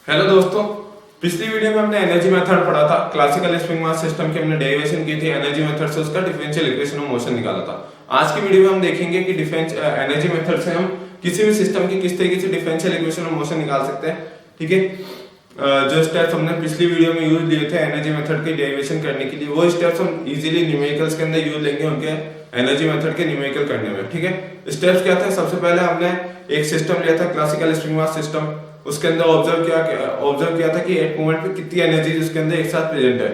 Hello दोस्तों, पिछली video में हमने एनर्जी मेथड पढ़ा था। क्लासिकल स्प्रिंग मास सिस्टम की हमने डेरिवेशन की थी, एनर्जी मेथड से उसका डिफरेंशियल इक्वेशन ऑफ मोशन निकाला था। आज की वीडियो में हम देखेंगे कि एनर्जी मेथड से हम किसी भी सिस्टम की किस तरीके से डिफरेंशियल इक्वेशन ऑफ मोशन निकाल सकते हैं। ठीक है, जो स्टेप्स हमने पिछली वीडियो में यूज लिए थे एनर्जी मेथड की डेरिवेशन करने के लिए, वो स्टेप्स हम इजीली न्यूमेरिकल्स के अंदर यूज लेंगे उनके एनर्जी मेथड के न्यूमेरिकल करने में। ठीक है, स्टेप्स क्या थे? सबसे पहले हमने एक सिस्टम लिया था क्लासिकल स्प्रिंग मास सिस्टम। उसके अंदर ऑब्जर्व किया था कि एक मोमेंट पे कितनी एनर्जी उसके अंदर एक साथ प्रेजेंट है।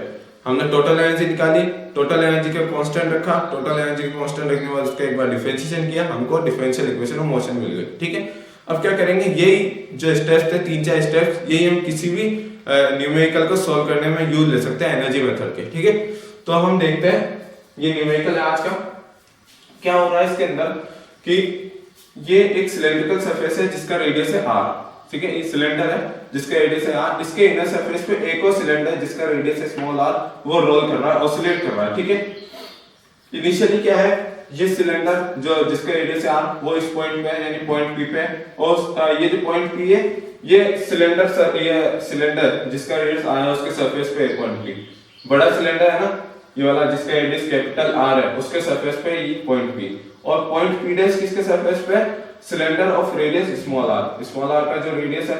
हमने टोटल एनर्जी निकाली, टोटल एनर्जी का कांस्टेंट रखा, टोटल एनर्जी का कांस्टेंट रखने के बाद उसका एक बार डिफरेंशिएशन किया, हमको डिफरेंशियल इक्वेशन ऑफ मोशन मिल गई। ठीक है, अब क्या करेंगे, यही जो स्टेप्स थे 3-4 स्टेप्स, यही हम किसी भी न्यूमेरिकल को सॉल्व करने में यूज ले सकते हैं एनर्जी मेथड के। ठीक है, तो हम देखते हैं ये न्यूमेरिकल है आज का। क्या हो रहा है इसके अंदर कि ये एक सिलेंड्रिकल सरफेस है जिसका रेडियस है r। ठीक है, ये सिलेंडर है जिसका रेडियस है r। इसके इनर सरफेस पे एक और सिलेंडर है जिसका रेडियस है स्मॉल r, वो रोल कर रहा है, ऑसिलेट कर रहा है। ठीक है, इनिशियली क्या है, ये सिलेंडर जो जिसका रेडियस है r, वो इस पॉइंट पे है, यानी पॉइंट p पे है। और ये जो पॉइंट p है, ये सिलेंडर जिसका रेडियस r है, उसके सरफेस पे है पॉइंट p। बड़ा सिलेंडर है ना ये वाला, जिसका रेडियस कैपिटल R है, उसके सरफेस पे ये पॉइंट P। और पॉइंट P डैश किसके सरफेस पे? Cylinder of radius small r। Small r का जो रेडियस है,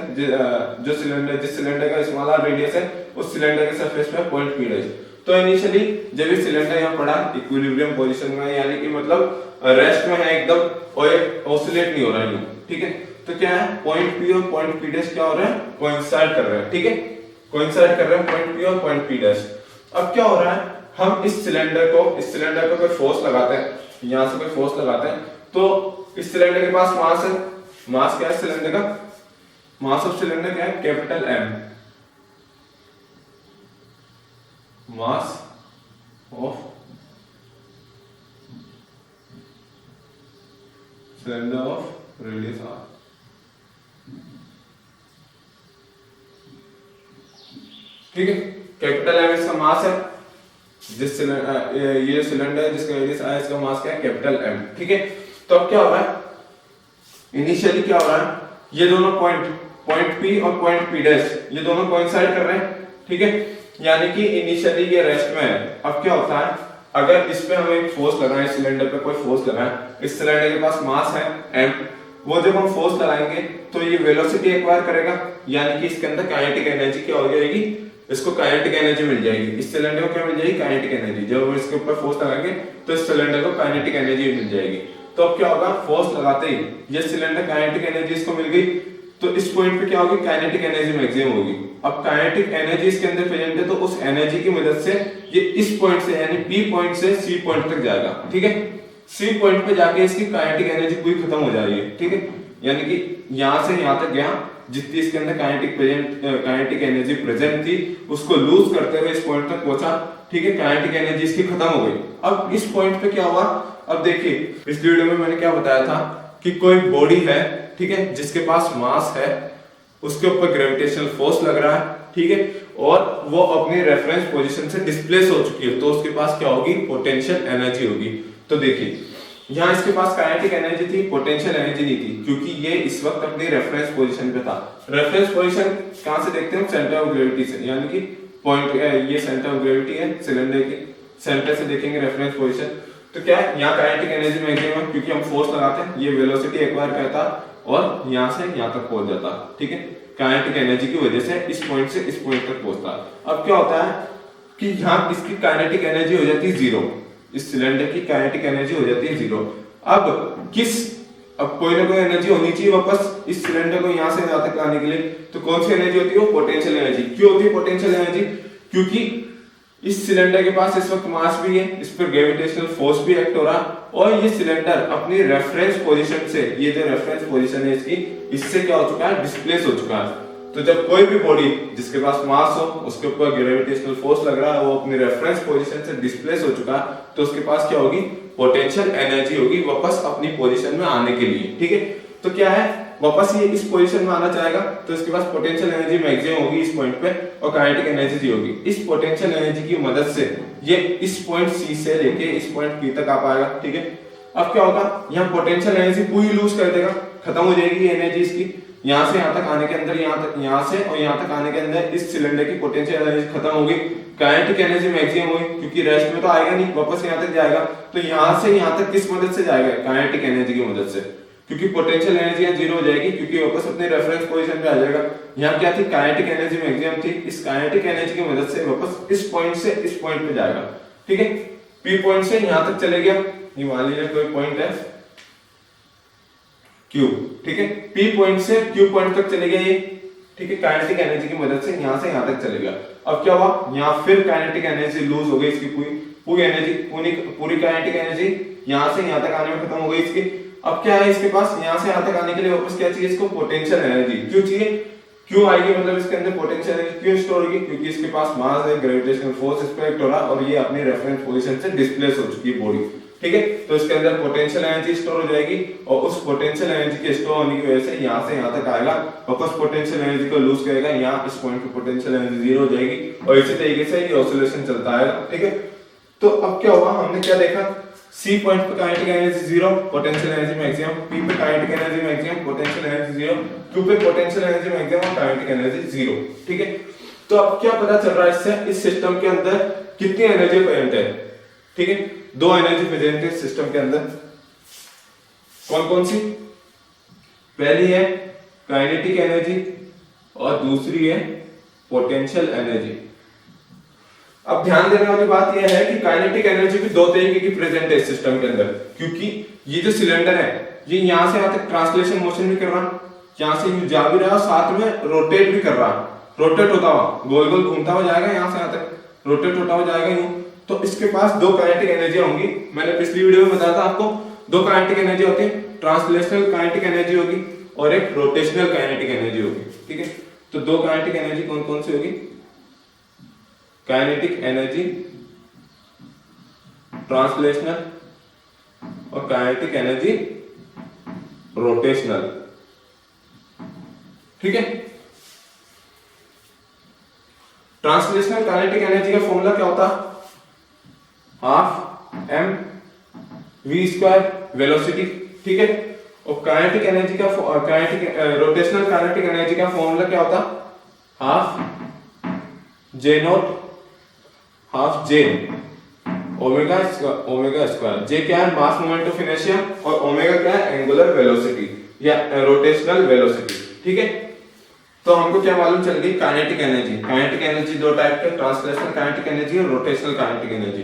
जिस सिलेंडर का स्मॉल r रेडियस है, उस सिलेंडर के सरफेस पे पॉइंट P डैश। तो इनिशियली जब ये सिलेंडर यहाँ पड़ा इक्विलिब्रियम पोजीशन में, यानी कि मतलब रेस्ट में है एकदम, और ऑसिलेट नहीं हो रहा है। ठीक है, तो क्या है, पॉइंट P और पॉइंट P डैश क्या हो रहा है, कोइंसाइड कर रहे हैं। ठीक है, कोइंसाइड कर रहे हैं पॉइंट P और पॉइंट P डैश। अब क्या हो रहा है, हम इस सिलेंडर को कोई फोर्स लगाते हैं, यहां से कोई फोर्स लगाते हैं, तो इस सिलेंडर के पास मास है। मास क्या है सिलेंडर का? मास ऑफ सिलेंडर क्या है? Capital M। Mass of cylinder of radius R। ठीक है, कैपिटल M इसका मास है। जिस ये सिलेंडर है जिसका रेडियस है, इसका मास क्या है? Capital M। ठीक है, तो अब क्या हो रहा है, इनिशियली क्या हो रहा है, ये दोनों पॉइंट P और पॉइंट P डैश, ये दोनों कोइंसाइड कर रहे हैं। ठीक है, यानी कि इनिशियली ये रेस्ट में है। अब क्या होता है, अगर इस पे हम एक फोर्स लगाएं, सिलेंडर पे कोई फोर्स लगाएं, इस सिलेंडर के पास मास है m, वो जब हम फोर्स लगाएंगे तो ये वेलोसिटी एक्वायर करेगा, यानी कि इसके अंदर काइनेटिक एनर्जी क्या हो जाएगी, इसको काइनेटिक एनर्जी मिल जाएगी। इस सिलेंडर को क्या मिल जाएगी? Kinetic energy. जब हम इसके ऊपर फोर्स लगाएंगे तो इस सिलेंडर को काइनेटिक एनर्जी मिल जाएगी। तो अब क्या होगा, फोर्स लगाते ही ये सिलेंडर काइनेटिक एनर्जी इसको मिल गई, तो इस पॉइंट पे क्या होगी, काइनेटिक एनर्जी मैक्सिमम होगी। अब काइनेटिक एनर्जी इसके अंदर प्रेजेंट है, तो उस एनर्जी की मदद से ये इस पॉइंट से, यानी P पॉइंट से C पॉइंट तक जाएगा। ठीक है, C पॉइंट पे जाके इसकी काइनेटिक एनर्जी पूरी खत्म हो जा रही है। ठीक है, यानी कि यहां से यहां तक गया, जितनी इसके अंदर काइनेटिक एनर्जी प्रेजेंट थी, उसको लूज करते हुए इस पॉइंट तक पहुंचा। ठीक है, काइनेटिक एनर्जी इसकी खत्म हो गई। अब इस पॉइंट पे क्या हुआ, अब देखिए इस वीडियो में मैंने क्या बताया था कि कोई बॉडी है, ठीक है, जिसके पास मास है, उसके ऊपर ग्रेविटेशनल फोर्स लग रहा है। ठीक है, और वो अपनी रेफरेंस पोजीशन से डिस्प्लेस हो चुकी है, तो उसके पास क्या होगी, पोटेंशियल एनर्जी होगी। तो देखिए यहाँ इसके पास काइनेटिक एनर्जी थी, पोटेंशियल एनर्जी नहीं थी, क्योंकि ये इस वक्त अपनी रेफरेंस पोजीशन पे था। रेफरेंस पोजीशन कहां से देखते हैं? सेंटर ऑफ ग्रेविटी से, यानी कि पॉइंट ये सेंटर ऑफ ग्रेविटी है सिलेंडर की, सेंटर से देखेंगे रेफरेंस पोजीशन। तो क्या है, यहाँ काइनेटिक एनर्जी मैक्सिमम है, क्योंकि हम फोर्स लगाते हैं, ये वेलोसिटी एक्वायर करता और यहाँ से यहाँ तक पहुंच जाता। ठीक है, काइनेटिक एनर्जी की वजह से इस पॉइंट से इस पॉइंट तक पहुंचता। अब क्या होता है कि यहाँ इसकी काइनेटिक एनर्जी हो जाती है 0, इस सिलेंडर की काइनेटिक एनर्जी हो जाती है 0। अब कोई ना कोई एनर्जी होनी चाहिए वापस इस सिलेंडर को यहाँ से यहाँ तक लाने के लिए, तो कौन सी एनर्जी होती है? वो पोटेंशियल एनर्जी। क्यों होती है पोटेंशियल एनर्जी? क्योंकि इस सिलेंडर के पास इस वक्त मास भी है, इस पर ग्रेविटेशनल फोर्स भी एक्ट हो रहा, और ये सिलेंडर अपनी रेफरेंस पोजीशन से, ये जो रेफरेंस पोजीशन है इसकी, इससे क्या हो चुका है, डिस्प्लेस हो चुका है। तो जब कोई भी बॉडी जिसके पास मास हो, उसके ऊपर ग्रेविटेशनल फोर्स लग रहा है, वो अपनी रेफरेंस पोजीशन से डिस्प्लेस हो चुका है, तो उसके पास क्या होगी, पोटेंशियल एनर्जी होगी वापस अपनी पोजीशन में आने के लिए। ठीक है, तो क्या है, वापस ये इस पोजीशन में आना चाहेगा, तो इसके पास पोटेंशियल एनर्जी मैक्सिमम होगी इस पॉइंट पे, और काइनेटिक एनर्जी होगी। इस पोटेंशियल एनर्जी की मदद से ये इस पॉइंट C से लेके इस पॉइंट P तक आ पाएगा। ठीक है, अब क्या होगा, यहाँ पोटेंशियल एनर्जी पूरी लूज कर देगा, खत्म हो जाएगी एनर्जी इसकी, यहाँ से यहाँ तक आने के अंदर, यहाँ से और यहाँ तक आने के अंदर इस सिलेंडर की पोटेंशियल एनर्जी खत्म होगी, काइनेटिक एनर्जी मैक्सिमम होगी, क्योंकि रेस्ट में तो आएगा नहीं, वापस यहाँ तक जाएगा। तो यहाँ से यहाँ तक किस मदद से जाएगा, काइनेटिक एनर्जी की मदद से, क्योंकि पोटेंशियल एनर्जी यहाँ जीरो हो जाएगी, क्योंकि वापस अपने रेफरेंस पोजीशन पे आ जाएगा। यहाँ क्या थी, काइनेटिक एनर्जी मैक्सिमम थी, इस काइनेटिक एनर्जी की मदद से वापस इस पॉइंट से इस पॉइंट पे जाएगा। ठीक है, पी पॉइंट से यहाँ तक चले गया, ये मान लीजिए कोई पॉइंट है क्यू, ठीक है, पी पॉइंट से क्यू पॉइंट तक चले गया ये, ठीक है, काइनेटिक एनर्जी की मदद से यहाँ से यहाँ तक चले गया। अब क्या हुआ, यहाँ फिर काइनेटिक एनर्जी लूज हो गई इसकी, पूरी एनर्जी, पूरी काइनेटिक एनर्जी यहाँ से यहाँ तक आने में खत्म हो गई इसकी। अब क्या है इसके पास, यहाँ से यहाँ तक आने के लिए वापस क्या चाहिए इसको, पोटेंशियल एनर्जी। क्यों चाहिए, क्यों आएगी, मतलब इसके अंदर पोटेंशियल एनर्जी क्यों स्टोर होगी, क्योंकि इसके पास मास है, ग्रेविटेशनल फोर्स इस पे एक्ट हो रहा है और ये अपने रेफरेंस पोजीशन से डिस्प्लेस हो चुकी है बॉडी। ठीक है, तो इसके अंदर पोटेंशियल एनर्जी स्टोर हो जाएगी और उस पोटेंशियल एनर्जी के स्टोर होने की वजह से यहाँ से यहाँ तक आएगा, वापस पोटेंशियल एनर्जी को लूज करेगा, यहाँ इस पॉइंट पे पोटेंशियल एनर्जी जीरो हो जाएगी और इसी तरीके से ये ऑसिलेशन चलता है। ठीक है, तो अब क्या हुआ, हमने क्या देखा, सी पॉइंट पे kinetic energy zero, potential energy maximum, P पे kinetic energy maximum, potential energy zero, Q पे पोटेंशियल एनर्जी मैक्सिमम और काइनेटिक एनर्जी जीरो। ठीक है, तो अब क्या पता चल रहा है इससे, इस सिस्टम के अंदर कितनी एनर्जी प्रेजेंट है। ठीक है, दो एनर्जी प्रेजेंट है सिस्टम के अंदर, कौन कौन सी, पहली है काइनेटिक एनर्जी और दूसरी है पोटेंशियल एनर्जी। अब ध्यान देने वाली बात यह है कि काइनेटिक एनर्जी भी दो तरीके की प्रेजेंट है इस सिस्टम के अंदर, क्योंकि ये जो सिलेंडर है ये यहाँ से यहाँ तक ट्रांसलेशन मोशन भी कर रहा है, यहाँ से यूं जा भी रहा है और साथ में रोटेट भी कर रहा है, रोटेट होता हुआ गोल गोल घूमता हुआ जाएगा, यहाँ से यहाँ तक रोटेट होता हुआ जाएगा यूं। तो इसके पास दो काइनेटिक एनर्जी होंगी, मैंने पिछली वीडियो में बताया था आपको, दो काइनेटिक एनर्जी होती है, ट्रांसलेशनल काइनेटिक एनर्जी होगी और एक रोटेशनल काइनेटिक एनर्जी होगी। ठीक है, तो दो काइनेटिक एनर्जी कौन कौन सी होगी, काइनेटिक एनर्जी ट्रांसलेशनल और काइनेटिक एनर्जी रोटेशनल। ठीक है, ट्रांसलेशनल काइनेटिक एनर्जी का फॉर्मूला क्या होता है, half m v square velocity. ठीक है, और काइनेटिक एनर्जी का रोटेशनल काइनेटिक एनर्जी का फॉर्मूला क्या होता, half J naught half J omega square. J क्या है, मास मोमेंट ऑफ इनर्शिया और ओमेगा क्या है, एंगुलर वेलोसिटी या रोटेशनल वेलोसिटी। ठीक है, तो हमको क्या मालूम चल गई, काइनेटिक एनर्जी। काइनेटिक एनर्जी दो टाइप के, ट्रांसलेशनल काइनेटिक एनर्जी और रोटेशनल काइनेटिक एनर्जी।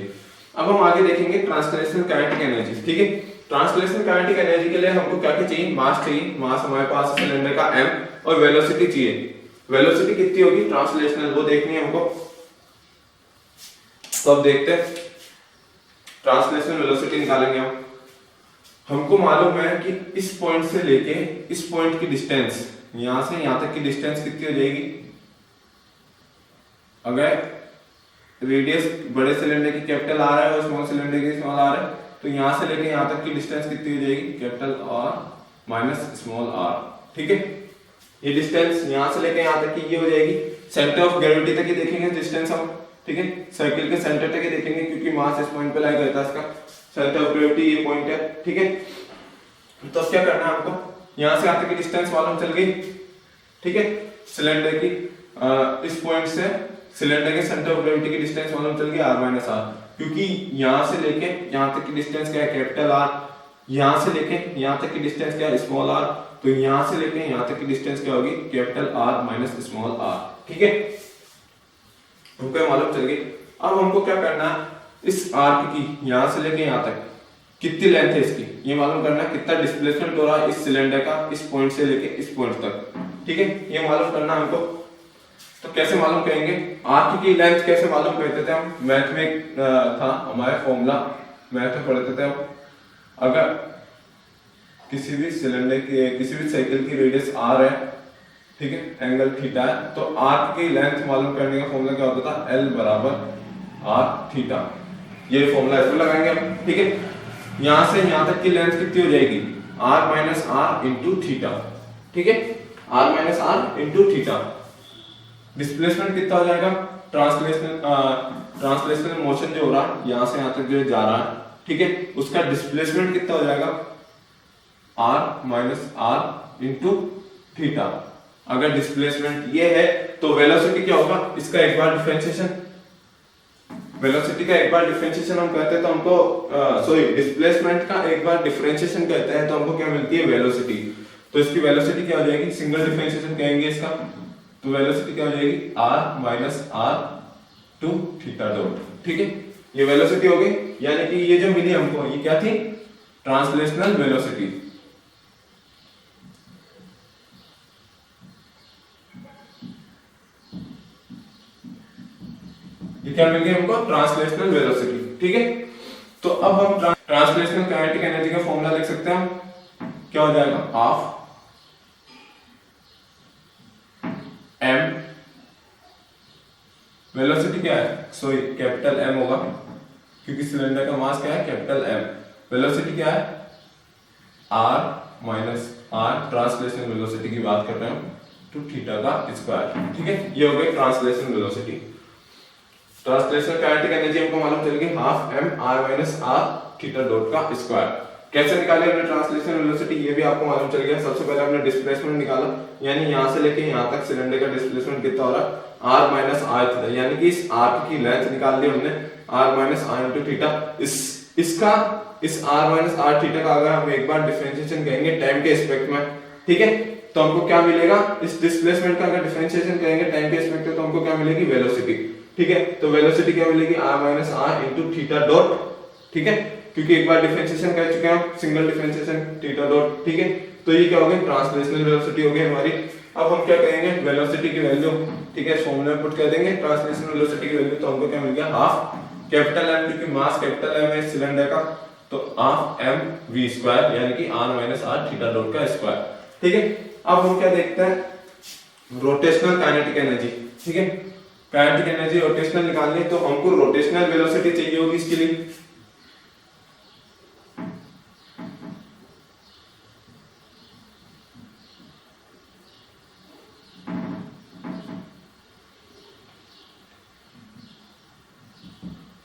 अब हम आगे देखेंगे ट्रांसलेशनल काइनेटिक एनर्जी। ठीक है, ट्रांसलेशनल काइनेटिक एनर्जी के लिए हमको क्या क्या चाहिए, मास चाहिए, मास हमारे पास सिलेंडर का m, और वेलोसिटी चाहिए। वेलोसिटी कितनी होगी ट्रांसलेशनल, वो देखनी है हमको। तो अब देखते हैं ट्रांसलेशनल वेलोसिटी निकालेंगे हम। हमको मालूम है कि इस पॉइंट से लेके इस पॉइंट की डिस्टेंस, यहां से यहां तक की डिस्टेंस कितनी हो जाएगी, अगर रेडियस बड़े सिलेंडर की कैपिटल आर है और स्मॉल सिलेंडर की स्मॉल आर है, तो यहां से लेके यहां तक की डिस्टेंस कितनी हो जाएगी, capital R minus small R. ठीक है, ये डिस्टेंस यहां से लेके यहां तक की ये हो जाएगी। सेंटर ऑफ ग्रेविटी तक ही देखेंगे डिस्टेंस हम। ठीक है, सर्किल के सेंटर तक ही देखेंगे, क्योंकि मास इस पॉइंट पे लाई करता है, इसका सेंटर ऑफ ग्रेविटी ये पॉइंट है। ठीक है, तो क्या करना है हमको, यहां से यहां तक की डिस्टेंस मालूम चल गई। ठीक है, सिलेंडर की इस पॉइंट से सिलेंडर के सेंटर ऑफ ग्रेविटी की डिस्टेंस मालूम चल गई r माइनस आर, क्योंकि यहां से लेके यहां तक की डिस्टेंस क्या है, कैपिटल आर, यहां से लेके यहां तक की डिस्टेंस क्या है, स्मॉल आर, तो यहां से लेके यहां तक की डिस्टेंस क्या होगी, capital R minus small R. ठीक है, हमको मालूम चल गई। अब हमको क्या करना है, इस आर्क की यहां से लेके यहां तक कितनी लेंथ है इसकी, ये मालूम करना है, कितना डिस्प्लेसमेंट हो रहा है इस सिलेंडर का इस पॉइंट से लेके इस पॉइंट तक। ठीक है, ये मालूम करना हमको। तो कैसे मालूम करेंगे, आर्क की लेंथ कैसे मालूम करते थे हम, मैथ में था हमारे फॉर्मूला, मैथ में पढ़ते थे हम। अगर किसी भी सिलेंडर की किसी भी साइकिल की रेडियस आर है, ठीक है, एंगल थीटा है, तो आर्क की लेंथ मालूम करने का फॉर्मूला क्या होता था, एल बराबर आर थीटा। ये फॉर्मूला इसमें लगाएंगे हम। ठीक है, यहां से यहां तक की लेंथ कितनी हो जाएगी, R minus R into theta. ठीक है, R minus R into theta. Displacement कितना हो जाएगा, ट्रांसलेशनल मोशन जो हो रहा है यहां से यहां तक जो जा रहा है, ठीक है, उसका डिस्प्लेसमेंट कितना हो जाएगा, r minus r into theta. अगर डिस्प्लेसमेंट ये है तो वेलोसिटी क्या होगा, इसका एक बार डिफरेंशिएशन, वेलोसिटी का एक बार डिफरेंशिएशन हम कहते हैं तो हमको सॉरी डिस्प्लेसमेंट का एक बार डिफरेंशिएशन कहते हैं तो हमको क्या मिलती है, वेलोसिटी। तो इसकी वेलोसिटी क्या हो जाएगी, सिंगल डिफरेंशिएशन कहेंगे इसका, तो वेलोसिटी क्या हो जाएगी, r minus r two theta dot. ठीक है, ये वेलोसिटी हो गई, यानी कि ये जो मिली हमको ये क्या थी, ट्रांसलेशनल वेलोसिटी। ये क्या मिल गई हमको, ट्रांसलेशनल वेलोसिटी। ठीक है, तो अब हम ट्रांसलेशनल काइनेटिक एनर्जी का फॉर्मूला लिख सकते हैं, क्या हो जाएगा, हाफ m, वेलोसिटी क्या है, सॉरी कैपिटल M होगा क्योंकि सिलेंडर का मास क्या है, कैपिटल M। वेलोसिटी क्या है, r minus r, translational velocity की बात कर रहे हैं, टू थीटा का स्क्वायर। ठीक है, ये हो गई translational velocity. Translational kinetic energy हमको मालूम चल गई, half m r minus r theta dot का स्क्वायर। कैसे निकाले हमने ट्रांसलेशनल वेलोसिटी, ये भी आपको मालूम चल गया। सबसे पहले हमने डिस्प्लेसमेंट निकाला, यानी यहां से लेके यहां तक सिलेंडर का डिस्प्लेसमेंट कितना हो रहा है, r माइनस r थीटा, यानी कि इस आर्क की लेंथ निकाल ली हमने, r minus r into theta. इसका इस r माइनस r थीटा का अगर हम एक बार डिफरेंशिएशन करेंगे टाइम के एस्पेक्ट में, ठीक है, तो हमको क्या मिलेगा, इस डिस्प्लेसमेंट का अगर डिफरेंशिएशन करेंगे टाइम के एस्पेक्ट में तो हमको क्या मिलेगी, वेलोसिटी। ठीक है, तो वेलोसिटी क्या मिलेगी, r minus r into theta dot. ठीक है, क्योंकि एक बार डिफरेंशिएशन कर चुके हैं, सिंगल डिफरेंशिएशन थीटा डॉट। ठीक है, तो ये क्या हो गई, ट्रांसलेशनल वेलोसिटी हो गई हमारी। अब हम क्या करेंगे, वेलोसिटी की वैल्यू, ठीक है, फॉर्मूला में पुट कर देंगे ट्रांसलेशनल वेलोसिटी की वैल्यू, तो हमको क्या मिल गया, हाफ कैपिटल M, क्योंकि मास कैपिटल M है सिलेंडर का, तो हाफ m v स्क्वायर, यानी कि r minus r theta dot का स्क्वायर। ठीक है, अब हम क्या देखते हैं, रोटेशनल काइनेटिक एनर्जी। ठीक है, काइनेटिक एनर्जी रोटेशनल निकालनी है तो हमको रोटेशनल वेलोसिटी चाहिए होगी इसके लिए।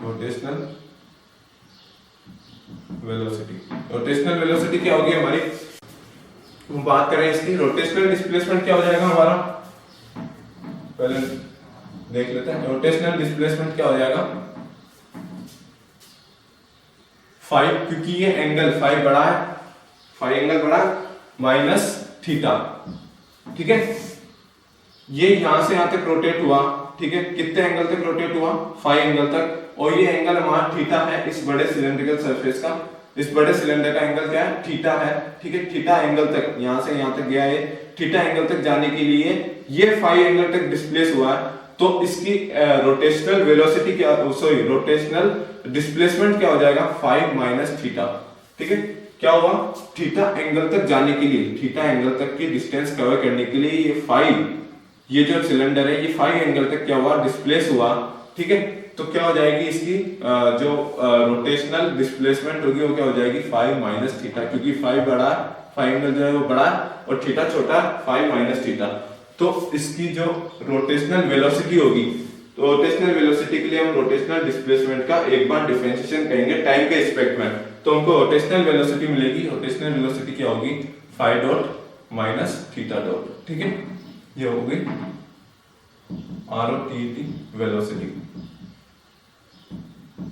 रोटेशनल वेलोसिटी, रोटेशनल वेलोसिटी क्या होगी हमारी, हम बात करें इसकी, रोटेशनल डिस्प्लेसमेंट क्या हो जाएगा हमारा, पहले देख लेते हैं। रोटेशनल डिस्प्लेसमेंट क्या हो जाएगा, 5, क्योंकि ये एंगल 5 बड़ा है, 5 एंगल बड़ा माइनस थीटा। ठीक है, ये यहां से यहां तक रोटेट हुआ, ठीक है, कितने एंगल तक रोटेट हुआ, 5 एंगल तक, और ये एंगल हमारा थीटा है इस बड़े सिलेंड्रिकल सरफेस का, इस बड़े सिलेंडर का एंगल क्या है, थीटा है। ठीक है, थीटा एंगल तक, यहां से यहां तक गया है, थीटा एंगल तक जाने के लिए ये 5 एंगल तक डिस्प्लेस हुआ है, तो इसकी रोटेशनल वेलोसिटी क्या, सॉरी रोटेशनल डिस्प्लेसमेंट क्या हो जाएगा, 5 माइनस थीटा। ठीक है, क्या हुआ, थीटा एंगल तक जाने के लिए, थीटा एंगल तक की डिस्टेंस कवर करने के लिए ये 5, ये जो सिलेंडर है ये 5 एंगल तक क्या हुआ, डिस्प्लेस हुआ। ठीक है, तो क्या हो जाएगी इसकी जो रोटेशनल डिस्प्लेसमेंट होगी वो क्या हो जाएगी, 5 माइनस थीटा, क्योंकि 5 बड़ा है, 5 एंगल जो है वो बड़ा है और थीटा छोटा, 5 माइनस थीटा। तो इसकी जो रोटेशनल वेलोसिटी होगी, तो रोटेशनल वेलोसिटी के लिए हम रोटेशनल डिस्प्लेसमेंट का एक बार डिफरेंशिएशन करेंगे टाइम के एस्पेक्ट में, तो हमको रोटेशनल वेलोसिटी मिलेगी। रोटेशनल वेलोसिटी क्या होगी, 5 डॉट माइनस थीटा डॉट। ठीक है, ये हो गई ROTT वेलोसिटी।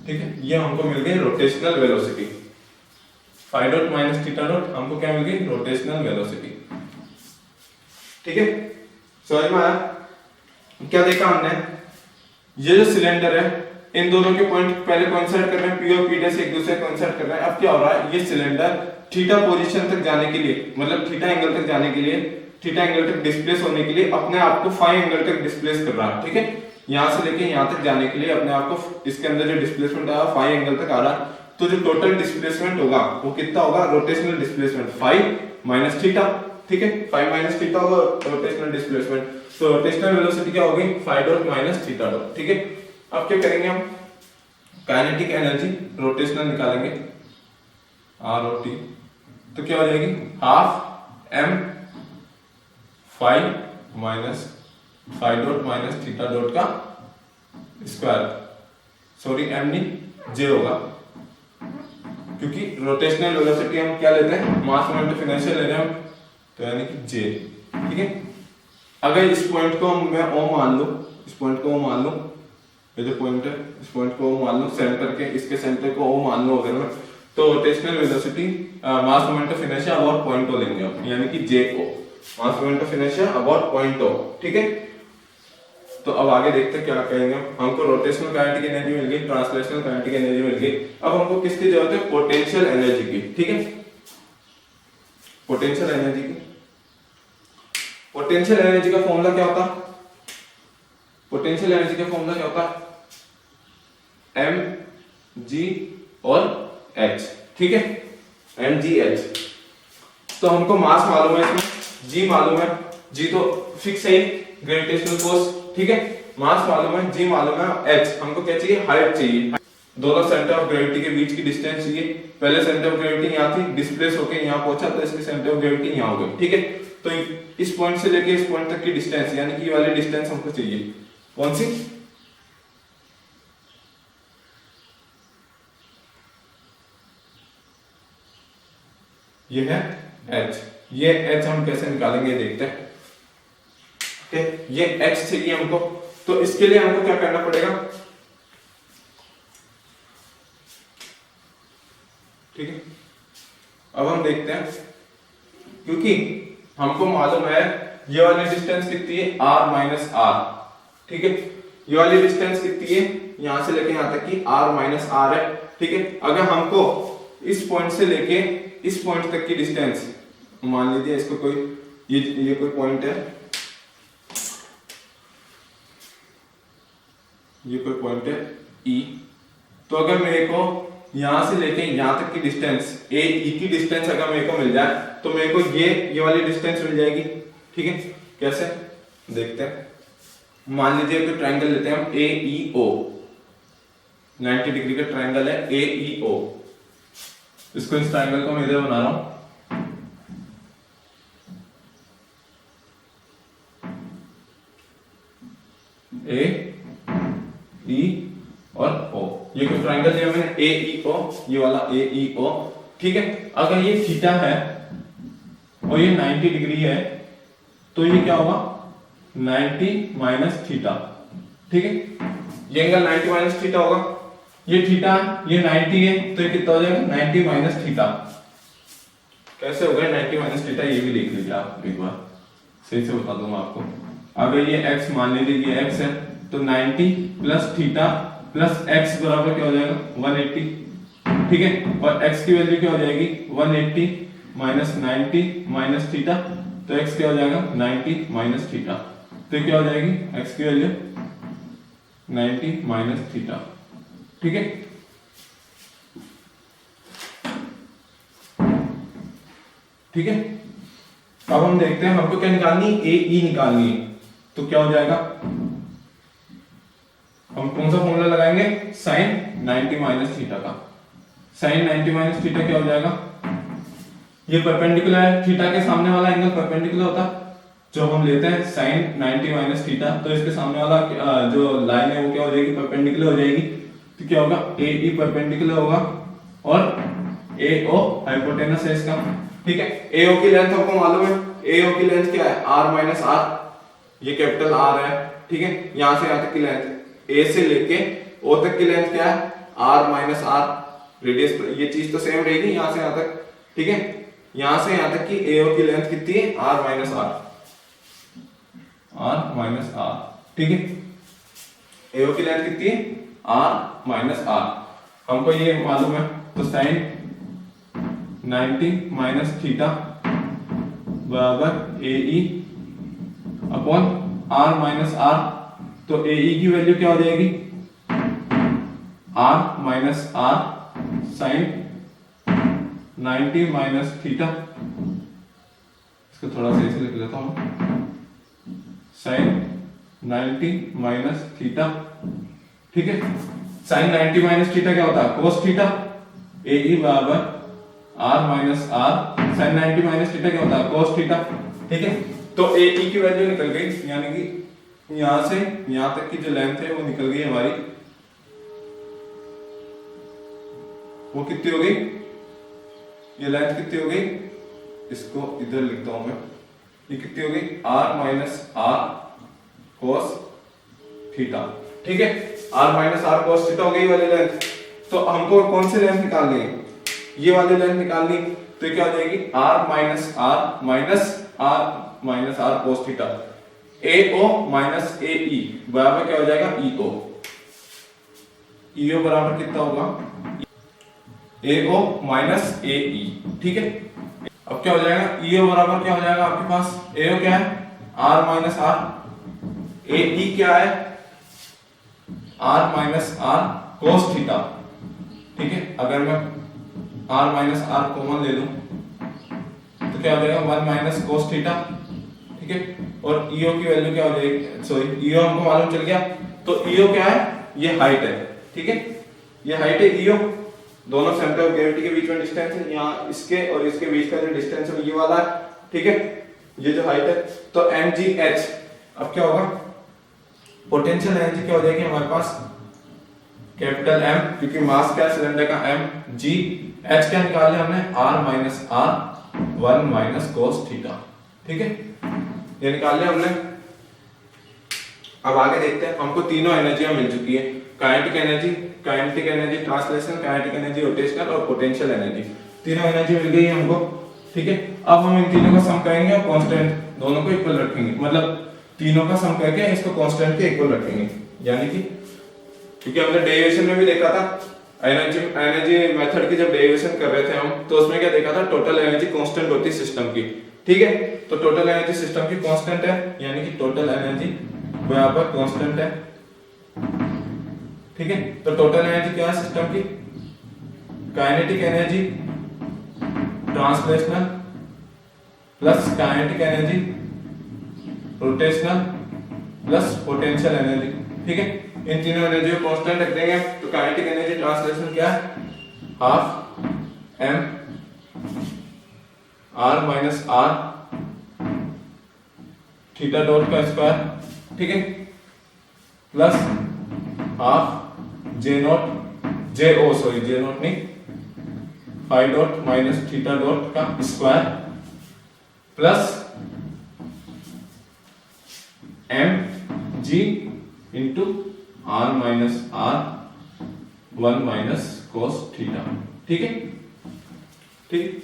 ठीक है, ये हमको मिल गई rotational velocity, 5 dot minus theta dot, हमको क्या मिल गई, रोटेशनल वेलोसिटी। ठीक है, समझ में आया, क्या देखा हमने, ये जो सिलेंडर है इन दोनों के पॉइंट पहले कोइंसाइड कर रहे हैं, P और P से एक दूसरे कोइंसाइड कर रहे हैं। अब क्या हो रहा है, ये सिलेंडर थीटा पोजीशन तक जाने के लिए, मतलब थीटा एंगल तक जाने के लिए, थीटा एंगल तक डिस्प्लेस होने के लिए अपने आप को 5 एंगल तक डिस्प्लेस कर रहा है। ठीक है, यहां से लेके यहां तक जाने के लिए अपने आप को, इसके अंदर जो डिस्प्लेसमेंट आया 5 एंगल तक आ रहा है, तो जो टोटल डिस्प्लेसमेंट होगा वो कितना होगा, रोटेशनल डिस्प्लेसमेंट 5 माइनस थीटा। ठीक है, 5 माइनस थीटा होगा रोटेशनल डिस्प्लेसमेंट, तो रोटेशनल वेलोसिटी क्या होगी, 5 डॉट माइनस थीटा डॉट। ठीक है, अब क्या करेंगे हम, काइनेटिक एनर्जी रोटेशनल निकालेंगे, ROT, तो क्या हो जाएगी, half m 5 minus 5 dot minus theta dot का स्क्वायर, सॉरी m नहीं j होगा, क्योंकि रोटेशनल वेलोसिटी हम क्या लेते हैं, मास मोमेंट ऑफ इनर्शिया ले रहे हैं हम, तो यानी कि जे। ठीक है, अगर इस पॉइंट को मैं ओ मान लूं, इस पॉइंट को ओ मान लूं, ये जो पॉइंट है इस पॉइंट को ओ मान लूं, सेंटर के इसके सेंटर को ओ मान लूं अगर मैं, तो rotational velocity mass moment of inertia about point O लेंगे हम, यानी कि J O, mass moment of inertia about point O. ठीक है, तो अब आगे देखते हैं क्या कहेंगे। हमको रोटेशनल काइनेटिक एनर्जी मिल गई, ट्रांसलेशनल काइनेटिक एनर्जी मिल गई, अब हमको किसकी जरूरत है, पोटेंशियल एनर्जी की। ठीक है, पोटेंशियल एनर्जी की, पोटेंशियल एनर्जी का फॉर्मूला क्या होता है, पोटेंशियल एनर्जी का फॉर्मूला क्या होता है, एम जी और एच। ठीक है, एम जी एच। तो हमको मास मालूम है, इसमें जी मालूम है, जी तो फिक्स है ग्रेविटेशनल फोर्स। ठीक है, मास मालूम है, जी मालूम है, एच हमको क्या चाहिए, हाइट चाहिए, दोनों सेंटर ऑफ ग्रेविटी के बीच की डिस्टेंस चाहिए। पहले सेंटर ऑफ ग्रेविटी यहाँ थी, डिस्प्लेस होकर यहाँ पहुंचा, तो इसकी सेंटर ऑफ ग्रेविटी यहाँ हो गई। ठीक है, तो इस पॉइंट से लेके इस पॉइंट तक की डिस्टेंस, यानी कि ये वाली डिस्टेंस हमको चाहिए, कौन सी, ये है h। ये h हम कैसे निकालेंगे देखते हैं। ये h चाहिए हमको, तो इसके लिए हमको क्या करना पड़ेगा, ठीक है, अब हम देखते हैं, क्योंकि हमको मालूम है ये वाली डिस्टेंस कितनी है, r माइनस आर। ठीक है, ये वाली डिस्टेंस कितनी है, यहां से लेके यहां तक की r माइनस आर है। ठीक है, अगर हमको इस पॉइंट से लेके इस पॉइंट तक की डिस्टेंस, मान लीजिए इसको कोई ये कोई पॉइंट है, ये कोई पॉइंट है E, तो अगर मेरे को यहां से लेके यहां तक की डिस्टेंस ए ई की डिस्टेंस अगर मेरे को मिल जाए, तो मेरे को ये वाली डिस्टेंस मिल जाएगी। ठीक है, कैसे देखते हैं, मान लीजिए कोई ट्रायंगल लेते हैं हम ए ई ओ, 90 डिग्री का ट्रायंगल है ए ई ओ, इसको इस ट्रायंगल को मैं इधर बना रहा हूं, ए ई और ओ, ये कोई ट्रायंगल लिया मैंने ए ई ओ, ये वाला ए ई ओ। ठीक है, अगर ये थीटा है और ये 90 डिग्री है, तो ये क्या होगा, 90 माइनस थीटा। ठीक है, ये एंगल 90 माइनस थीटा होगा, ये थीटा, ये 90 है, तो ये कितना हो जाएगा, 90 माइनस थीटा। कैसे हो गया 90 माइनस थीटा, ये भी देख लीजिए आप एक बार, सही से बता दूंगा आपको। अगर ये x मान लीजिए ये x है, तो 90 प्लस थीटा प्लस x बराबर क्या हो जाएगा, 180। ठीक है, और x की वैल्यू क्या हो जाएगी, 180 माइनस 90 माइनस थीटा, तो x क्या हो जाएगा, 90 माइनस थीटा, तो क्या हो जाएगी x की वैल्यू 90 माइनस थीटा। ठीक है, ठीक है, अब हम देखते हैं हमको क्या निकालनी है, ए ई निकालनी है, तो क्या हो जाएगा, हम कौन सा फॉर्मूला लगाएंगे, साइन 90 माइनस थीटा का। साइन 90 माइनस थीटा क्या हो जाएगा, ये परपेंडिकुलर है, थीटा के सामने वाला एंगल परपेंडिकुलर होता है, जो हम लेते हैं साइन 90 माइनस थीटा, तो इसके सामने वाला जो लाइन है वो क्या हो जाएगी, परपेंडिकुलर हो जाएगी, तो क्या होगा, ए ई परपेंडिकुलर होगा और ए ओ हाइपोटेनस है इसका। ठीक है, ए ओ की लेंथ हमको मालूम है, ए ओ की लेंथ क्या है, r माइनस आर, ये कैपिटल R है। ठीक है, यहां से यहां तक की लेंथ, A से लेके O तक की लेंथ क्या है, R माइनस आर, रेडियस, ये चीज तो सेम रहेगी यहां से यहां तक। ठीक है, यहां से यहां तक की AO की लेंथ कितनी है, R minus R, R minus R. ठीक है, AO की लेंथ कितनी है, R माइनस आर, हमको ये मालूम है, तो साइन 90 माइनस थीटा बराबर A E upon r minus R, तो ए ई की वैल्यू क्या हो जाएगी, r minus R sine 90 minus theta, इसको थोड़ा सही से लिख लेता हूं, साइन 90 माइनस थीटा। ठीक है, साइन 90 माइनस थीटा क्या होता है, कोस थीटा, ए ई बराबर r minus R sine 90 minus theta क्या होता है, कोस थीटा। ठीक है, तो ए ई की वैल्यू निकल गई, यानी कि यहां से यहां तक की जो लेंथ है वो निकल गई हमारी, वो कितनी हो गई, ये लेंथ कितनी हो गई, इसको इधर लिखता हूं मैं, ये कितनी हो गई r minus R cos theta. ठीक है, r minus R cos theta हो गई वाली लेंथ। तो हमको कौन सी लेंथ निकालनी है, ये वाली लेंथ निकालनी। तो क्या हो जाएगी r minus R cos theta, AO minus AE बराबर क्या हो जाएगा EO। EO बराबर कितना होगा AO माइनस AE। ठीक है, अब क्या हो जाएगा EO बराबर क्या हो जाएगा आपके पास, AO क्या है r माइनस आर, AE क्या है r minus R cos theta. ठीक है, अगर मैं r माइनस आर कॉमन ले लूं तो क्या हो जाएगा 1 माइनस कोस थीटा। ठीक है, और EO की वैल्यू क्या हो जाएगी, सॉरी EO हमको मालूम चल गया। तो EO क्या है, ये हाइट है। ठीक है, ये हाइट है EO, दोनों सेंटर ऑफ ग्रेविटी के बीच में डिस्टेंस है, यहाँ इसके और इसके बीच का जो डिस्टेंस है ये वाला है। ठीक है, ये जो हाइट है। तो mgh, अब क्या होगा पोटेंशियल एनर्जी क्या हो जाएगी हमारे पास कैपिटल M, क्योंकि मास क्या सिलेंडर का M, G, H क्या निकाल लिया हमने R minus R 1 minus cos theta. ठीक है, ये निकाल लिया हमने। अब आगे देखते हैं, हमको तीनों एनर्जियां मिल चुकी है, kinetic energy, kinetic energy translation, kinetic energy rotational और पोटेंशियल एनर्जी। तीनों एनर्जी मिल गई है हमको। ठीक है, अब हम इन तीनों का सम करेंगे और कांस्टेंट दोनों को इक्वल रखेंगे, मतलब तीनों का सम करके इसको कांस्टेंट के इक्वल रखेंगे। यानी कि क्योंकि हमने डेरिवेशन में भी देखा था, एनर्जी मेथड की जब डेरिवेशन कर रहे थे हम, तो उसमें क्या देखा था टोटल एनर्जी कांस्टेंट होती है सिस्टम की। ठीक है, तो टोटल एनर्जी सिस्टम की कांस्टेंट है, यानी कि टोटल एनर्जी बराबर कांस्टेंट है। ठीक है, तो टोटल एनर्जी क्या है सिस्टम की, kinetic energy translational plus kinetic energy rotational plus potential energy. ठीक है, इन तीनों एनर्जी को कांस्टेंट रख देंगे। तो काइनेटिक एनर्जी ट्रांसलेशन क्या है, half m r minus r theta dot का स्क्वायर। ठीक है, प्लस हाफ जे नॉट नहीं five dot minus theta dot का square plus m g into r minus r 1 minus cos theta. ठीक है, ठीक।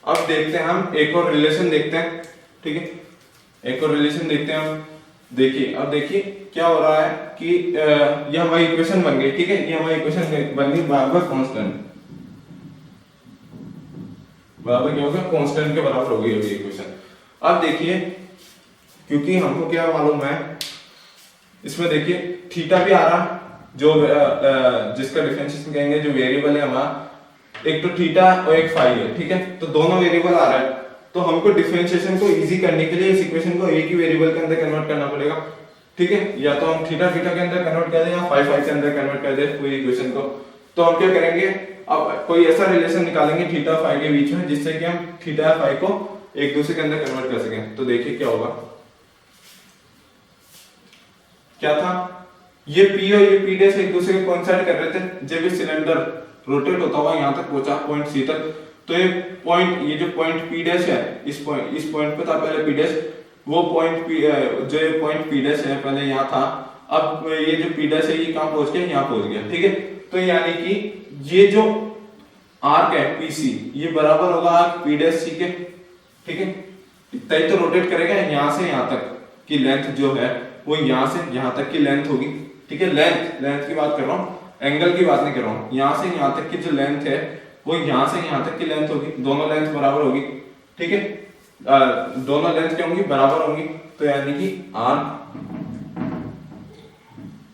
अब देखते हैं हम एक और रिलेशन देखते हैं। ठीक है, एक और रिलेशन देखते हैं हम। देखिए, अब देखिए क्या हो रहा है कि ये हमारी इक्वेशन बन गई। ठीक है, ये हमारी इक्वेशन बन गई बराबर कांस्टेंट, बराबर क्या होगा कांस्टेंट के बराबर हो गई अभी इक्वेशन। अब देखिए, क्योंकि हमको क्या मालूम है, इसमें देखिए थीटा भी आ रहा, जो जिसका डिफरेंशिएशन कहेंगे, जो वेरिएबल है हमारा, एक तो थीटा और एक फाई है। ठीक है, तो दोनों वेरिएबल आ रहा है। तो हमको डिफरेंशिएशन को इजी करने के लिए इस इक्वेशन को एक ही वेरिएबल के अंदर कन्वर्ट करना पड़ेगा। ठीक है, या तो हम थीटा के अंदर कन्वर्ट कर दें या फाई के अंदर कन्वर्ट कर दें पूरी इक्वेशन को। तो हम क्या करेंगे, अब कोई ऐसा रिलेशन निकालेंगे थीटा फाई के बीच में, जिससे कि हम थीटा फाई को एक दूसरे के अंदर कन्वर्ट कर सकें। तो देखिए क्या होगा, क्या था, ये P और ये P डैश एक दूसरे को कोइंसाइड कर रहे थे। जब ये सिलेंडर रोटेट होता हुआ यहाँ तक पहुंचा पॉइंट C तक, तो ये जो पॉइंट P डैश है, इस पॉइंट पे था पहले P डैश, वो पॉइंट जो ये पॉइंट P डैश है पहले यहाँ था, अब ये जो P डैश है ये कहाँ पहुंच गया, यहाँ पहुंच गया। ठीक है, तो यानी कि ये जो आर्क है PC, ये बराबर होगा आर्क P डैश C के। ठीक है, इतना ही तो रोटेट करेगा, यहाँ से यहाँ तक की लेंथ जो है वो यहाँ से यहाँ तक की लेंथ होगी। ठीक है, लेंथ की बात कर रहा हूँ, एंगल की बात नहीं कर रहा हूँ। यहाँ से यहाँ तक की जो लेंथ है वो यहाँ से यहाँ तक की लेंथ होगी, दोनों लेंथ बराबर होगी। ठीक है, दोनों लेंथ क्या होंगी, बराबर होंगी। तो यानी कि आर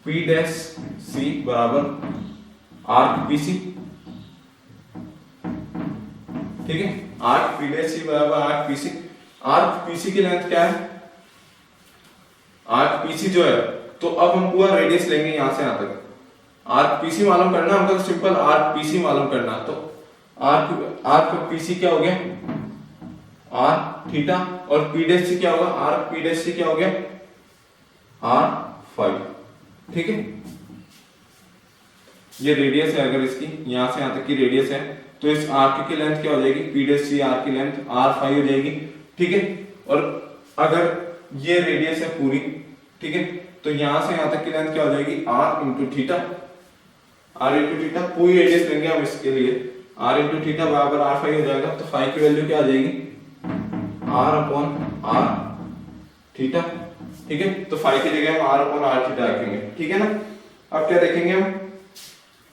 P डैश C बराबर आर्क PC। ठीक है, आर्क P डैश C बराबर आर्क PC। आर्क PC की लेंथ क्या है, आर्क PC जो है, तो अब हम पूरा रेडियस लेंगे यहाँ से यहाँ तक। आर्क PC मालूम करना हमको, तो सिंपल आर्क PC मालूम करना। तो आर्क PC क्या हो गया, आर थीटा, और P डैश C क्या होगा, आर्क P डैश C क्या हो गया, R5। ठीक है, ये रेडियस है अगर इसकी यहाँ से यहाँ तक की रेडियस है, तो इस आर्क की लेंथ क्या हो जाएगी, पी डैश सी आर्क की लेंथ r5 हो जाएगी, ठीक है। और अगर ये रेडियस है पूरी, ठीक है, तो यहाँ से यहाँ तक की लेंथ क्या हो जाएगी, r इंटू थीटा, पूरी रेडियस लेंगे हम इसके लिए, r इंटू थीटा बराबर r5 हो जाएगा। तो फाई की वैल्यू क्या आ जाएगी, r अपॉन r थीटा, ठीक है। तो फाई की जगह हम r अपॉन r थीटा रखेंगे, ठीक है ना। अब क्या देखेंगे हम,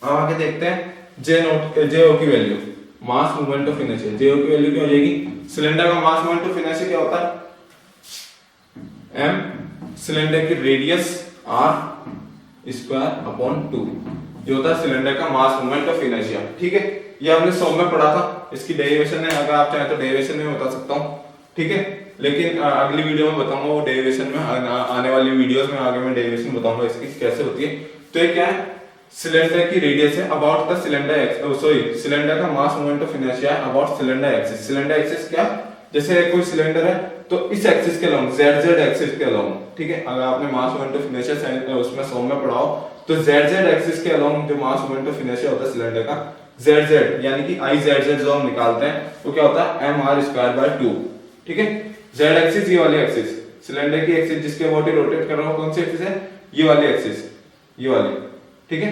अब आगे देखते हैं जे ओ की value, mass movement of inertia. J O की वैल्यू क्या हो जाएगी, सिलेंडर का मास मूवमेंट ऑफ इनर्शिया क्या होता है, m सिलेंडर की रेडियस r स्क्वायर अपॉन 2, जो होता है सिलेंडर का मास मूवमेंट ऑफ इनर्शिया, ठीक है। ये हमने 100 में पढ़ा था, इसकी डेरिवेशन है, अगर आप चाहें तो डेरिवेशन में बता सकता हूँ, ठीक है। लेकिन अगली वीडियो में बताऊंगा वो डेरिवेशन में, आने वाली वीडियोस में आगे मैं डेरिवेशन बताऊंगा इसकी कैसे होती है। तो ये क्या है, सिलेंडर की रेडियस है अबाउट द सिलेंडर सिलेंडर का मास मूवमेंट ऑफ इनर्शिया है about cylinder axis. Cylinder axis क्या, जैसे कोई सिलेंडर है तो इस एक्सिस के अलोंग, जेड एक्सिस के अलोंग, ठीक है। अगर आपने मास मूवमेंट ऑफ इनर्शिया उसमें 100 में पढ़ा हो, तो जेड एक्सिस के अलोंग जो मास मूवमेंट ऑफ इनर्शिया होता है सिलेंडर का, जेड यानी कि आई जेड जो हम निकालते हैं वो क्या होता है, एम आर स्क्वायर बाय 2, ठीक है। जेड एक्सिस ये वाली एक्सिस, सिलेंडर की एक्सिस जिसके बॉडी रोटेट कर रहा हो, कौन सी एक्सिस है, ये वाली एक्सिस, ये वाली, ठीक है,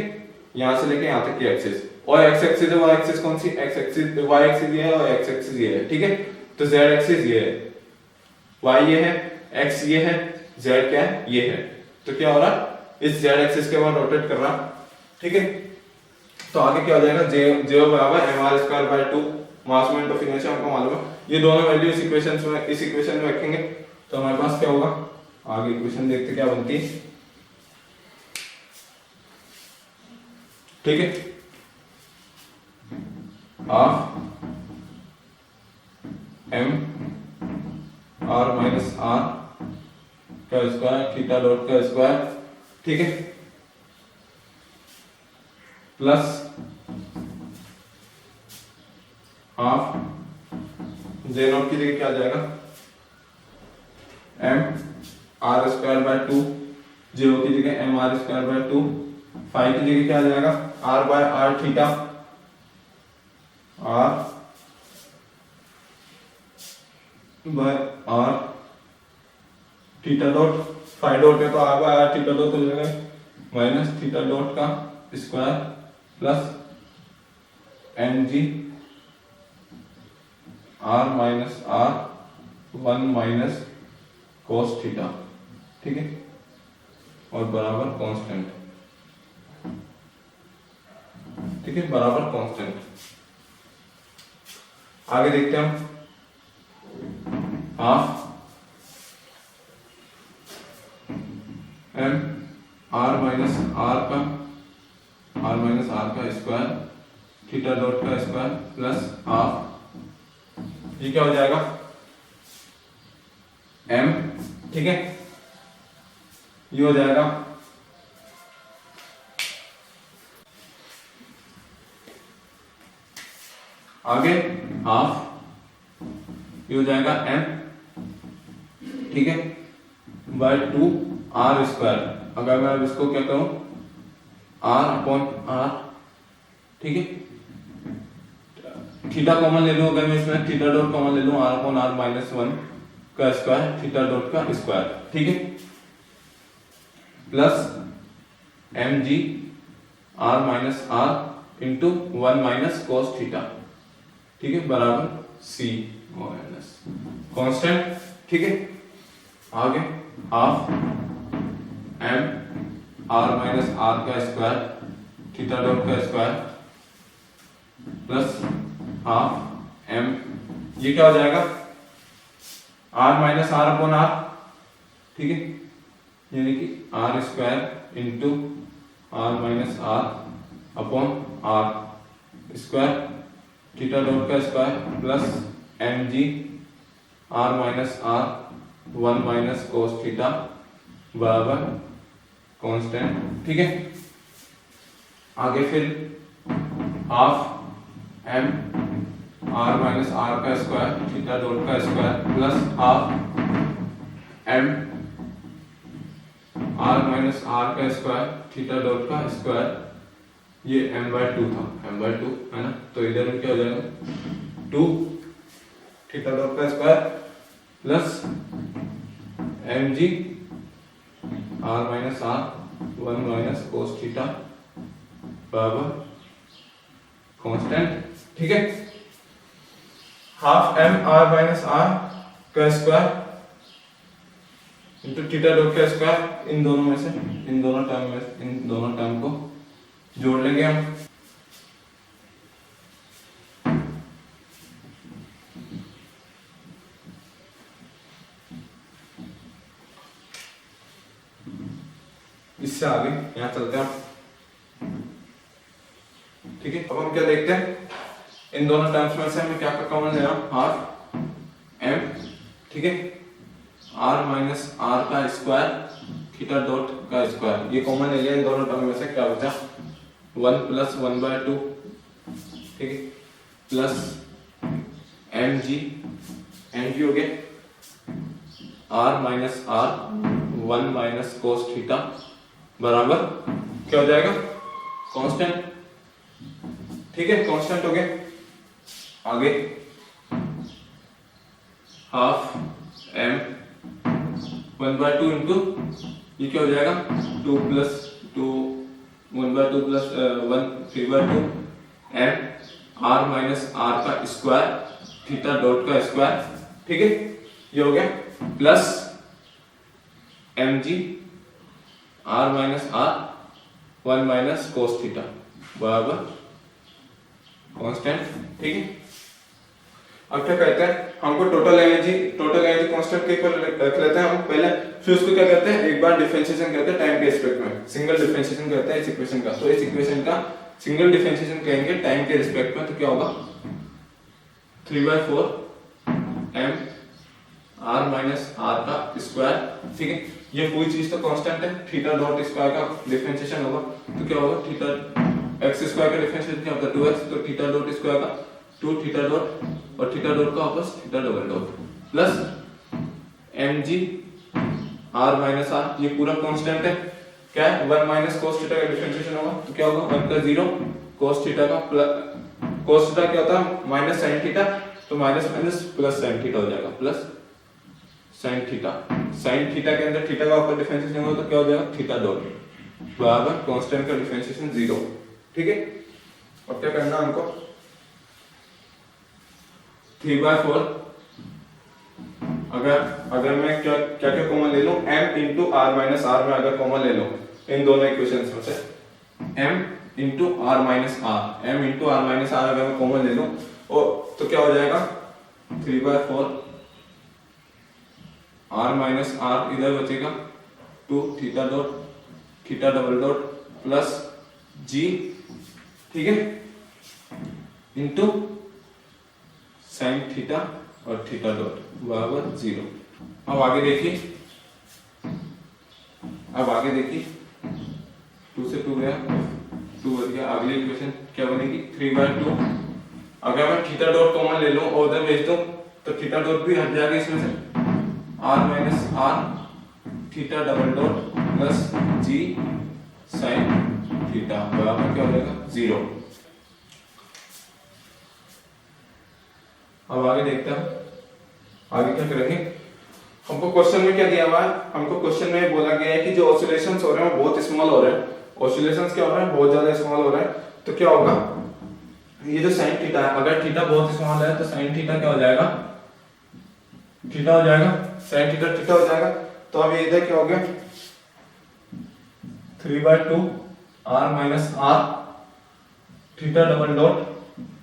यहां से लेके यहां तक की एक्सिस। और एक्स एक्सिस है, वाई एक्सिस कौन सी, एक्स एक्सिस, वाई एक्सिस ये है और एक्स एक्सिस ये है, ठीक है। तो जेड एक्सिस ये है, वाई ये है, एक्स ये है, जेड क्या है, ये है। तो क्या हो रहा है, इस जेड एक्सिस के बाद रोटेट कर रहा, ठीक है। तो आगे क्या हो जाएगा, जे बराबर M R square by 2, mass moment of inertia हमको मालूम है। ये दोनों वैल्यू इस इक्वेशन में रखेंगे तो हमारे पास क्या होगा, आगे इक्वेशन देखते क्या बनती है, ठीक है। Half M R minus R का स्क्वायर थीटा डॉट का स्क्वायर, ठीक है, प्लस हाफ जे नॉट की जगह क्या आ जाएगा, M R square by 2, J O की जगह M R square by 2, phi की जगह क्या आ जाएगा, R by R theta, R by R theta dot, phi dot है तो R by R theta dot हो जाएगा माइनस थीटा डॉट का square plus N G R minus R 1 minus cos theta, ठीक है, और बराबर कांस्टेंट, ठीक है, बराबर कांस्टेंट। आगे देखते हैं हम, half M R minus R का स्क्वायर थीटा डॉट का स्क्वायर प्लस हाफ, ये क्या हो जाएगा, एम, ठीक है, ये हो जाएगा आगे हाफ, ये हो जाएगा एम, ठीक है, बाय 2 आर स्क्वायर। अगर मैं अब इसको क्या करूं, आर अपॉन आर, ठीक है, थीटा कॉमन ले लूं, अगर मैं इसमें थीटा डॉट कॉमन ले लूं, आर अपॉन आर माइनस 1 का स्क्वायर थीटा डॉट का स्क्वायर, ठीक है, plus M G R minus R into 1 minus cos theta, ठीक है, बराबर सी माइनस कांस्टेंट, ठीक है। आगे half M R minus R का स्क्वायर थीटा डॉट का स्क्वायर प्लस हाफ एम, ये क्या हो जाएगा, R minus R upon R, ठीक है, यानी कि R square into R minus R upon R square theta dot का square plus M G R minus R 1 minus cos theta बराबर कांस्टेंट, ठीक है। आगे फिर half M R minus R का स्क्वायर थीटा डॉट का square plus half M R minus R का square theta dot का स्क्वायर ये m/2 था, m/2 है ना, तो इधर में क्या हो जाएगा 2 थीटा डॉट का square plus mg r minus r 1 minus cos theta बराबर कांस्टेंट, ठीक है, half m r minus r का स्क्वायर इंटू थीटा डॉट का स्क्वायर, इन दोनों में से इन दोनों टर्म को जोड़ लेंगे हम। इससे आगे यहां चलते हैं, ठीक है। अब हम क्या देखते हैं, इन दोनों टर्म्स में से हमें क्या कॉमन ले रहा हूं, हाफ m, ठीक है, r माइनस r का स्क्वायर थीटा डॉट का स्क्वायर, ये कॉमन ले लिया। इन दोनों टर्म में से क्या बचा 1 प्लस 1/2, ठीक है, प्लस mg हो गया r minus r 1 minus cos theta बराबर क्या हो जाएगा कांस्टेंट, ठीक है, कांस्टेंट हो गया। आगे हाफ m 1/2 इंटू ये क्या हो जाएगा 2 plus 2 1/2 plus 1 3/2 m r minus r का स्क्वायर थीटा डॉट का स्क्वायर, ठीक है, ये हो गया plus mg r minus r 1 minus cos theta बराबर कांस्टेंट, ठीक है। अब क्या कहते हैं, हमको टोटल एनर्जी कांस्टेंट के ऊपर रख लेते हैं हम पहले, फिर उसको क्या करते हैं, एक बार डिफरेंशिएशन करते हैं टाइम के रिस्पेक्ट में, सिंगल डिफरेंशिएशन करते हैं इस इक्वेशन का। तो इस इक्वेशन का सिंगल डिफरेंशिएशन करेंगे टाइम के रिस्पेक्ट में, तो क्या होगा 3/4 m r माइनस r का स्क्वायर, ठीक है, ये पूरी चीज तो कांस्टेंट है। थीटा डॉट स्क्वायर का डिफरेंशिएशन होगा तो क्या होगा, थीटा x स्क्वायर का डिफरेंशिएशन क्या होता है 2x, तो थीटा डॉट स्क्वायर का 2 थीटा डॉट और थीटा डॉट का वापस theta double dot plus mg r minus r, ये पूरा कांस्टेंट है, क्या है 1 माइनस कोस थीटा का डिफरेंशिएशन होगा तो क्या होगा 1 प्लस 0 कोस थीटा का प्लस कोस थीटा क्या होता है माइनस साइन थीटा, तो minus minus plus sine theta हो जाएगा, प्लस साइन थीटा के अंदर थीटा का ऊपर डिफरेंशिएशन होगा तो क्या हो जाएगा थीटा डॉट बराबर कांस्टेंट का डिफरेंशिएशन 0, ठीक है। अब क्या करना है हमको 3/4, अगर मैं क्या क्या कॉमन ले लूं, m into R minus R में अगर कॉमन ले लूं इन दोनों इक्वेशंस में से m into R minus R अगर मैं कॉमन ले लूं तो क्या हो जाएगा 3/4 r माइनस आर, इधर बचेगा 2 theta dot theta double dot plus g, ठीक है, इंटू साइन थीटा और थीटा डॉट बराबर 0। अब आगे देखिए 2 से 2 गया 2 बच गया, अगली इक्वेशन क्या बनेगी 3/2, अगर मैं थीटा डॉट कॉमन ले लूं और उधर भेज दूं तो थीटा डॉट भी हट जाएगा इसमें से, r minus r theta double dot plus g sine theta बराबर क्या हो जाएगा 0। अब आगे देखते हैं, आगे क्या करेंगे, हमको क्वेश्चन में क्या दिया हुआ है, हमको क्वेश्चन में बोला गया है कि जो ऑसिलेशंस हो रहे हैं वो बहुत स्मॉल हो रहे हैं, ऑसिलेशंस क्या हो रहे हैं बहुत ज्यादा स्मॉल हो रहे हैं, तो क्या होगा ये जो साइन थीटा है, अगर थीटा बहुत स्मॉल है तो साइन थीटा क्या हो जाएगा थीटा हो जाएगा, साइन थीटा थीटा हो जाएगा। तो अब ये इधर क्या हो गया 3/2 r minus r theta double dot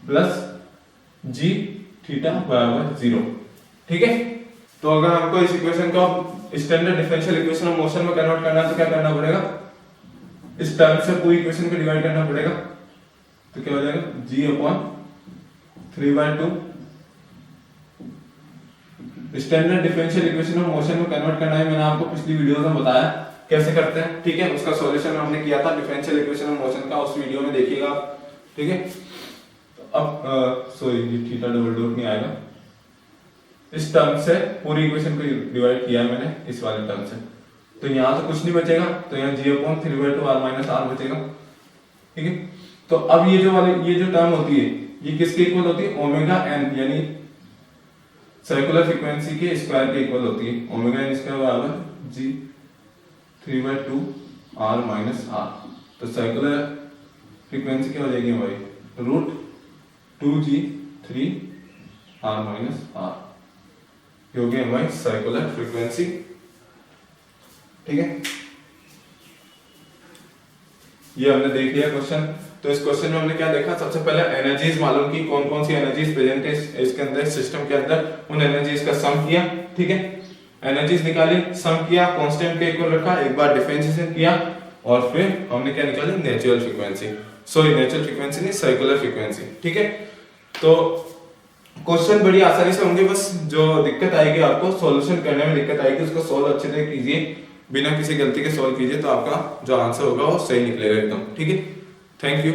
plus g theta बराबर 0, ठीक है। तो अगर हमको इस इक्वेशन को standard differential equation of motion में कन्वर्ट करना है तो क्या करना पड़ेगा, इस टर्म से पूरी इक्वेशन को डिवाइड करना पड़ेगा, तो क्या हो जाएगा g upon 3/2 standard differential equation of motion में कन्वर्ट करना है। मैंने आपको पिछली वीडियो में बताया कैसे करते हैं, ठीक है, उसका सॉल्यूशन हमने किया था डिफरेंशियल इक्वेशन ऑफ मोशन का, उस वीडियो में देखिएगा, ठीक है। अब सॉरी ये थीटा डबल डॉट नहीं आएगा, इस टर्म से पूरी इक्वेशन को डिवाइड किया मैंने इस वाले टर्म से, तो यहाँ तो कुछ नहीं बचेगा, तो यहाँ g upon 3/2 r minus r बचेगा, ठीक है। तो अब ये जो टर्म होती है ये किसके इक्वल होती है, ओमेगा एन, यानी सर्कुलर फ्रीक्वेंसी के स्क्वायर के इक्वल होती है। ओमेगा एन स्क्वायर बराबर जी 3/2 आर माइनस आर। तो सर्कुलर फ्रीक्वेंसी क्या हो जाएगी हमारी, √2g 3 आर माइनस आर, ये हो गई हमारी सर्कुलर फ्रीक्वेंसी। ठीक है, ये हमने देख लिया क्वेश्चन। तो इस क्वेश्चन में हमने क्या देखा, सबसे पहले एनर्जीज मालूम की, कौन कौन सी एनर्जीज प्रेजेंट है इसके अंदर, सिस्टम के अंदर, उन एनर्जीज का सम किया। ठीक है, एनर्जीज निकाली, सम किया, कांस्टेंट के इक्वल रखा, एक बार डिफरेंशिएशन किया और फिर हमने क्या निकाली, natural frequency, sorry natural frequency नहीं, सर्कुलर फ्रीक्वेंसी। ठीक है, तो क्वेश्चन बड़ी आसानी से होंगे, बस जो दिक्कत आएगी आपको सॉल्यूशन करने में दिक्कत आएगी, उसको सॉल्व अच्छे से कीजिए, बिना किसी गलती के सॉल्व कीजिए, तो आपका जो आंसर होगा वो सही निकलेगा एकदम। ठीक है, थैंक यू।